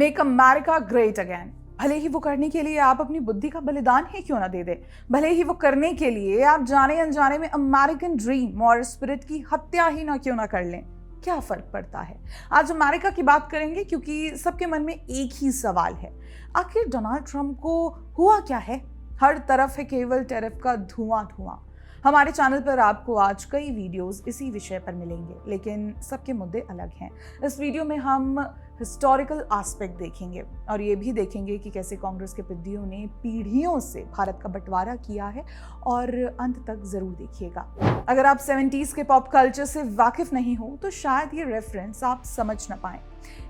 Make America great again. भले ही वो करने के लिए आप अपनी बुद्धि का बलिदान ही क्यों ना दे दे, भले ही वो करने के लिए आप जाने अनजाने में अमेरिकन ड्रीम और स्पिरिट की हत्या ही ना क्यों ना कर लें, क्या फर्क पड़ता है। आज अमेरिका की बात करेंगे क्योंकि सबके मन में एक ही सवाल है, आखिर डोनाल्ड ट्रंप को हुआ क्या है। हर तरफ है केवल टैरिफ का धुआं धुआं। हमारे चैनल पर आपको आज कई वीडियोस इसी विषय पर मिलेंगे, लेकिन सबके मुद्दे अलग हैं। इस वीडियो में हम हिस्टोरिकल एस्पेक्ट देखेंगे और ये भी देखेंगे कि कैसे कांग्रेस के पिद्दियों ने पीढ़ियों से भारत का बंटवारा किया है, और अंत तक जरूर देखिएगा। अगर आप 70s के पॉप कल्चर से वाकिफ नहीं हो तो शायद ये रेफरेंस आप समझ ना पाए।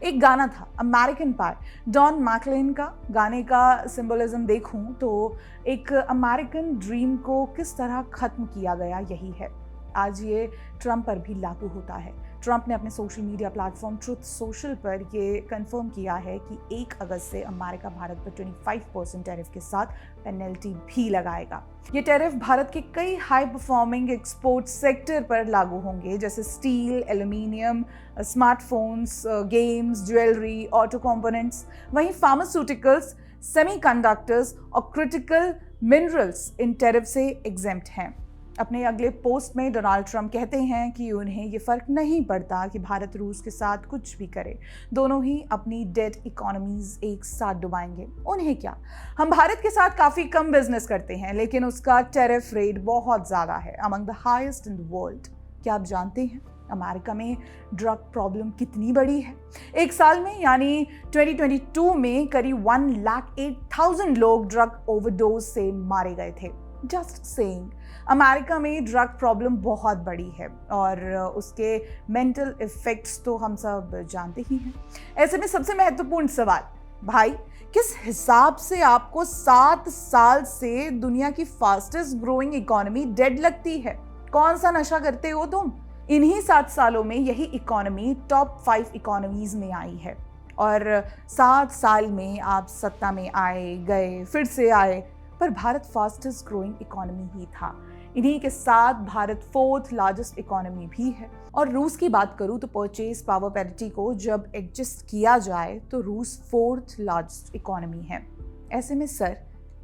एक गाना था अमेरिकन पाई, डॉन मैकलेन का। गाने का सिंबलिज्म देखूं तो एक अमेरिकन ड्रीम को किस तरह खत्म किया गया यही है। आज ये ट्रंप पर भी लागू होता है। ट्रंप ने अपने social media platform truth social पर ये कंफर्म किया है कि 1 अगस्त से अमेरिका भारत पर 25% टैरिफ के साथ पेनल्टी भी लगाएगा। ये टैरिफ भारत के कई हाई परफॉर्मिंग एक्सपोर्ट सेक्टर पर लागू होंगे, जैसे steel, aluminium, smartphones, games, jewellery, auto components. वहीं फार्मास्यूटिकल्स, सेमीकंडक्टर्स और क्रिटिकल मिनरल्स इन टैरिफ से एग्जेम्प्ट हैं। अपने अगले पोस्ट में डोनाल्ड ट्रंप कहते हैं कि उन्हें ये फर्क नहीं पड़ता कि भारत रूस के साथ कुछ भी करे, दोनों ही अपनी डेड इकोनॉमीज एक साथ डुबाएंगे। उन्हें क्या, हम भारत के साथ काफ़ी कम बिजनेस करते हैं, लेकिन उसका टैरिफ रेट बहुत ज़्यादा है, among the highest in the world. क्या आप जानते हैं अमेरिका में ड्रग प्रॉब्लम कितनी बड़ी है? एक साल में यानी 2022 में करीब 1,08,000 लोग ड्रग ओवरडोज से मारे गए थे। जस्ट सेइंग, अमेरिका में ड्रग प्रॉब्लम बहुत बड़ी है और उसके मेंटल इफेक्ट्स तो हम सब जानते ही हैं। ऐसे में सबसे महत्वपूर्ण सवाल, भाई किस हिसाब से आपको 7 साल से दुनिया की फास्टेस्ट ग्रोइंग इकोनॉमी डेड लगती है? कौन सा नशा करते हो तुम? इन्हीं 7 सालों में यही इकोनॉमी टॉप 5 इकोनॉमीज में आई है, और 7 साल में आप सत्ता में आए गए फिर से आए, पर भारत फास्टेस्ट ग्रोइंग इकोनॉमी ही था। इन्हीं के साथ भारत 4th लार्जेस्ट इकोनॉमी भी है। और रूस की बात करूं तो परचेज पावर पैरिटी को जब एडजस्ट किया जाए तो रूस 4th लार्जेस्ट इकोनॉमी है। ऐसे में सर,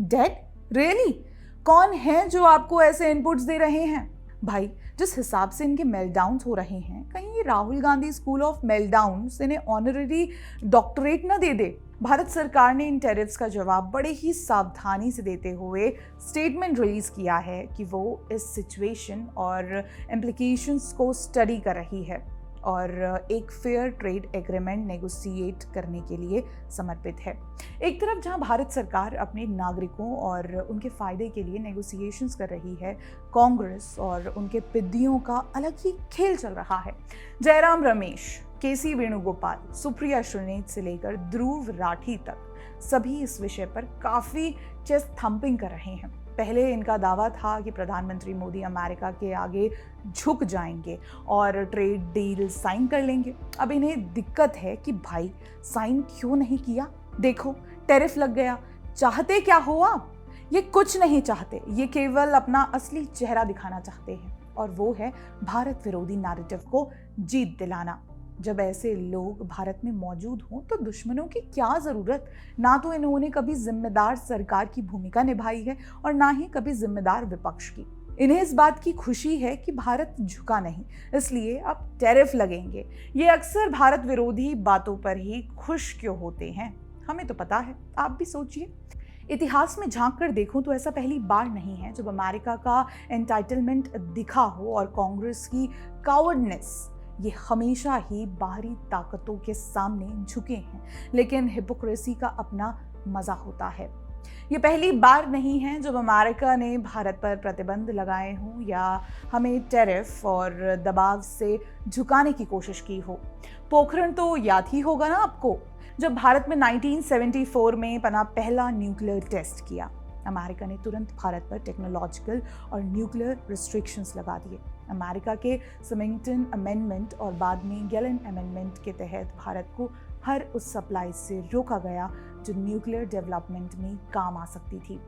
डेड रियली? कौन है जो आपको ऐसे इनपुट्स दे रहे हैं? भाई जिस हिसाब से इनके मेल्टडाउन्स हो रहे हैं, कहीं ये राहुल गांधी स्कूल ऑफ मेल्टडाउन्स इन्हें ऑनररी डॉक्टरेट ना दे दे। भारत सरकार ने इन टैरिफ्स का जवाब बड़े ही सावधानी से देते हुए स्टेटमेंट रिलीज किया है कि वो इस सिचुएशन और इम्प्लीकेशंस को स्टडी कर रही है और एक फेयर ट्रेड एग्रीमेंट नेगोशिएट करने के लिए समर्पित है। एक तरफ जहां भारत सरकार अपने नागरिकों और उनके फायदे के लिए नेगोशिएशंस कर रही है, कांग्रेस और उनके पिद्दियों का अलग ही खेल चल रहा है। जयराम रमेश, केसी वेणुगोपाल, सुप्रिया श्रीनेत से लेकर ध्रुव राठी तक सभी इस विषय पर काफ़ी चेस्ट थम्पिंग कर रहे हैं। पहले इनका दावा था कि प्रधानमंत्री मोदी अमेरिका के आगे झुक जाएंगे और ट्रेड डील साइन कर लेंगे। अब इन्हें दिक्कत है कि भाई साइन क्यों नहीं किया? देखो टैरिफ लग गया। चाहते क्या हो आप? ये कुछ नहीं चाहते, ये केवल अपना असली चेहरा दिखाना चाहते हैं, और वो है भारत विरोधी नैरेटिव को जीत दिलाना। जब ऐसे लोग भारत में मौजूद हों तो दुश्मनों की क्या ज़रूरत? ना तो इन्होंने कभी जिम्मेदार सरकार की भूमिका निभाई है और ना ही कभी जिम्मेदार विपक्ष की। इन्हें इस बात की खुशी है कि भारत झुका नहीं, इसलिए अब टैरिफ लगेंगे। ये अक्सर भारत विरोधी बातों पर ही खुश क्यों होते हैं, हमें तो पता है, आप भी सोचिए। इतिहास में झांक कर देखूं तो ऐसा पहली बार नहीं है जब अमेरिका का एंटाइटलमेंट दिखा हो और कांग्रेस की कावर्डनेस। ये हमेशा ही बाहरी ताकतों के सामने झुके हैं, लेकिन हिपोक्रेसी का अपना मजा होता है। ये पहली बार नहीं है जब अमेरिका ने भारत पर प्रतिबंध लगाए हों या हमें टैरिफ और दबाव से झुकाने की कोशिश की हो। पोखरण तो याद ही होगा ना आपको, जब भारत में 1974 में बना पहला न्यूक्लियर टेस्ट किया। अमेरिका ने तुरंत भारत पर टेक्नोलॉजिकल और न्यूक्लियर रिस्ट्रिक्शंस लगा दिए। अमेरिका के समिंगटन अमेंडमेंट और बाद में गेलन अमेंडमेंट के तहत भारत को हर उस सप्लाई से रोका गया जो न्यूक्लियर डेवलपमेंट में काम आ सकती थी।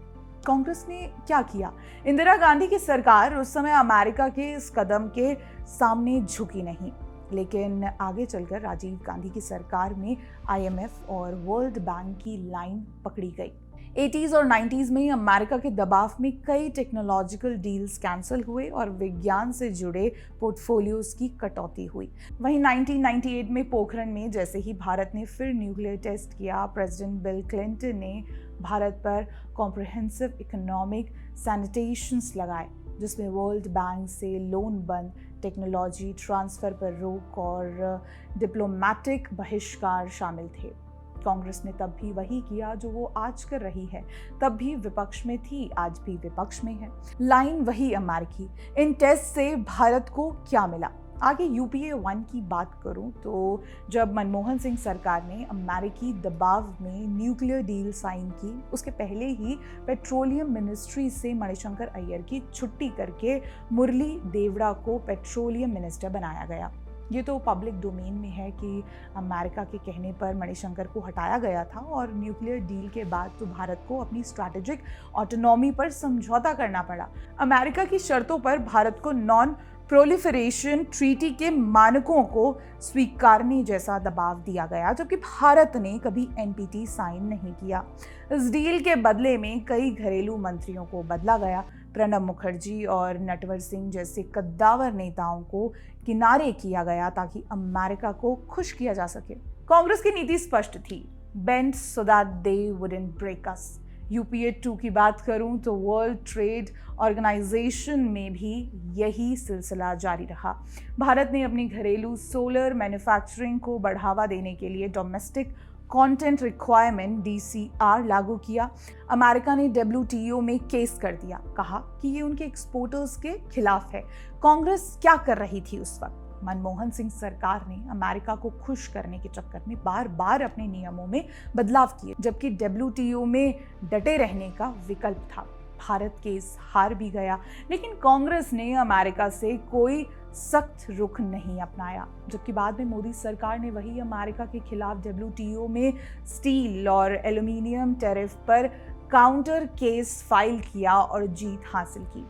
कांग्रेस ने क्या किया? इंदिरा गांधी की सरकार उस समय अमेरिका के इस कदम के सामने झुकी नहीं। लेकिन आगे चलकर राजीव गांधी की सरकार में IMF और वर्ल्ड बैंक की लाइन पकड़ी गई। 80s और 90s में अमेरिका के दबाव में कई टेक्नोलॉजिकल डील्स कैंसिल हुए और विज्ञान से जुड़े पोर्टफोलियोज की कटौती हुई। वहीं 1998 में पोखरण में जैसे ही भारत ने फिर न्यूक्लियर टेस्ट किया, प्रेसिडेंट बिल क्लिंटन ने भारत पर कॉम्प्रिहेंसिव इकोनॉमिक सैनिटेशंस लगाए, जिसमें वर्ल्ड बैंक से लोन बंद, टेक्नोलॉजी ट्रांसफ़र पर रोक और डिप्लोमेटिक बहिष्कार शामिल थे। कांग्रेस ने तब भी वही किया जो वो आज कर रही है। तब भी विपक्ष में थी, आज भी विपक्ष में है। लाइन वही अमेरिकी। इन टेस्ट से भारत को क्या मिला? आगे UPA 1 की बात करूं तो जब मनमोहन सिंह सरकार ने अमेरिकी दबाव में न्यूक्लियर डील साइन की, उसके पहले ही पेट्रोलियम मिनिस्ट्री से मणिशंकर अय्यर की छुट्टी करके मुरली देवड़ा को पेट्रोलियम मिनिस्टर बनाया गया। ये तो पब्लिक डोमेन में है कि अमेरिका के कहने पर मणिशंकर को हटाया गया था और न्यूक्लियर डील के बाद तो भारत को अपनी स्ट्रैटेजिक ऑटोनॉमी पर समझौता करना पड़ा। अमेरिका की शर्तों पर भारत को नॉन प्रोलिफरेशन ट्रीटी के मानकों को स्वीकारने जैसा दबाव दिया गया, जबकि भारत ने कभी NPT साइन नहीं किया। इस डील के बदले में कई घरेलू मंत्रियों को बदला गया। प्रणब मुखर्जी और नटवर सिंह जैसे कद्दावर नेताओं को किनारे किया गया ताकि अमेरिका को खुश किया जा सके। कांग्रेस की नीति स्पष्ट थी, bend so that they wouldn't break us. UPA 2 की बात करूं तो वर्ल्ड ट्रेड ऑर्गेनाइजेशन में भी यही सिलसिला जारी रहा। भारत ने अपनी घरेलू सोलर मैन्युफैक्चरिंग को बढ़ावा देने के लिए डोमेस्टिक कंटेंट रिक्वायरमेंट DCR लागू किया। अमेरिका ने WTO में केस कर दिया, कहा कि ये उनके एक्सपोर्टर्स के खिलाफ है। कांग्रेस क्या कर रही थी उस वक्त? मनमोहन सिंह सरकार ने अमेरिका को खुश करने के चक्कर में बार बार अपने नियमों में बदलाव किए, जबकि WTO में डटे रहने का विकल्प था। भारत केस हार भी गया, लेकिन कांग्रेस ने अमेरिका से कोई सख्त रुख नहीं अपनाया, जबकि बाद में मोदी सरकार ने वही अमेरिका के खिलाफ WTO में स्टील और एल्यूमिनियम टैरिफ पर काउंटर केस फाइल किया और जीत हासिल की।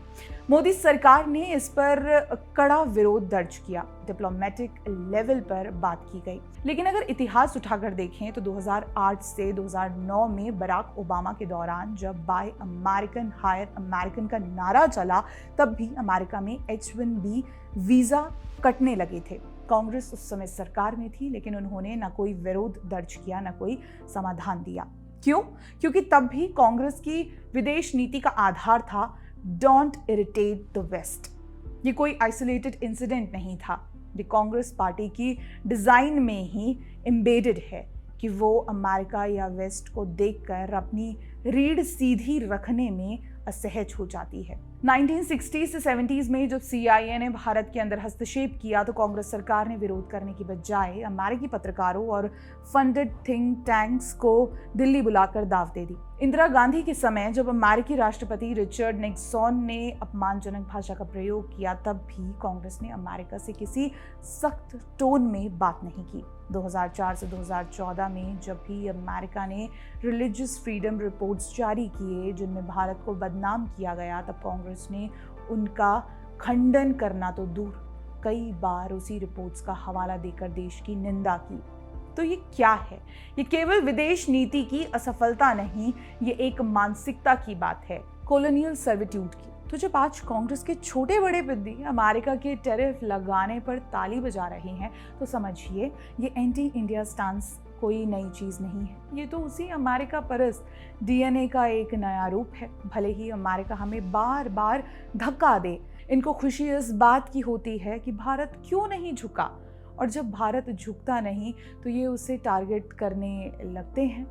मोदी सरकार ने इस पर कड़ा विरोध दर्ज किया। डिप्लोमेटिक लेवल पर बात की गई। लेकिन अगर इतिहास उठाकर देखें तो 2008 से 2009 में बराक ओबामा के दौरान जब बाय अमेरिकन हायर अमेरिकन का नारा चला, तब भी अमेरिका में H1B वीजा कटने लगे थे। कांग्रेस उस समय सरकार में थी, लेकिन उन्होंने न कोई विरोध दर्ज किया, न कोई समाधान दिया। क्यों? क्योंकि तब भी कांग्रेस की विदेश नीति का आधार था डोंट इरिटेट द वेस्ट। ये कोई आइसोलेटेड इंसिडेंट नहीं था। ये कांग्रेस पार्टी की डिजाइन में ही एम्बेडेड है कि वो अमेरिका या वेस्ट को देखकर अपनी रीढ़ सीधी रखने में असहज हो जाती है। 1960 से 70s में जब CIA ने भारत के अंदर हस्तक्षेप किया तो कांग्रेस सरकार ने विरोध करने की बजाय अमेरिकी पत्रकारों और फंडेड थिंक टैंक्स को दिल्ली बुलाकर दाव दे दी। इंदिरा गांधी के समय जब अमेरिकी राष्ट्रपति रिचर्ड निक्सन ने अपमानजनक भाषा का प्रयोग किया, तब भी कांग्रेस ने अमेरिका से किसी सख्त टोन में बात नहीं की। 2004 से 2014 में जब भी अमेरिका ने रिलीजियस फ्रीडम रिपोर्ट्स जारी किए जिनमें भारत को बदनाम किया गया, तब कांग्रेस ने उनका खंडन करना तो दूर, कई बार उसी रिपोर्ट्स का हवाला देकर देश की निंदा की। तो ये क्या है? ये केवल विदेश नीति की असफलता नहीं, ये एक मानसिकता की बात है, कॉलोनियल सर्विट्यूड की। तो जब आज कांग्रेस के छोटे बड़े बिद्दी अमेरिका के टैरिफ लगाने पर ताली बजा रहे हैं, तो समझिए ये एंटी इंडिया स्टांस कोई नई चीज़ नहीं है। ये तो उसी अमेरिका परस्त DNA का एक नया रूप है। भले ही अमेरिका हमें बार बार धक्का दे, इनको खुशी इस बात की होती है कि भारत क्यों नहीं झुका, और जब भारत झुकता नहीं तो ये उसे टारगेट करने लगते हैं।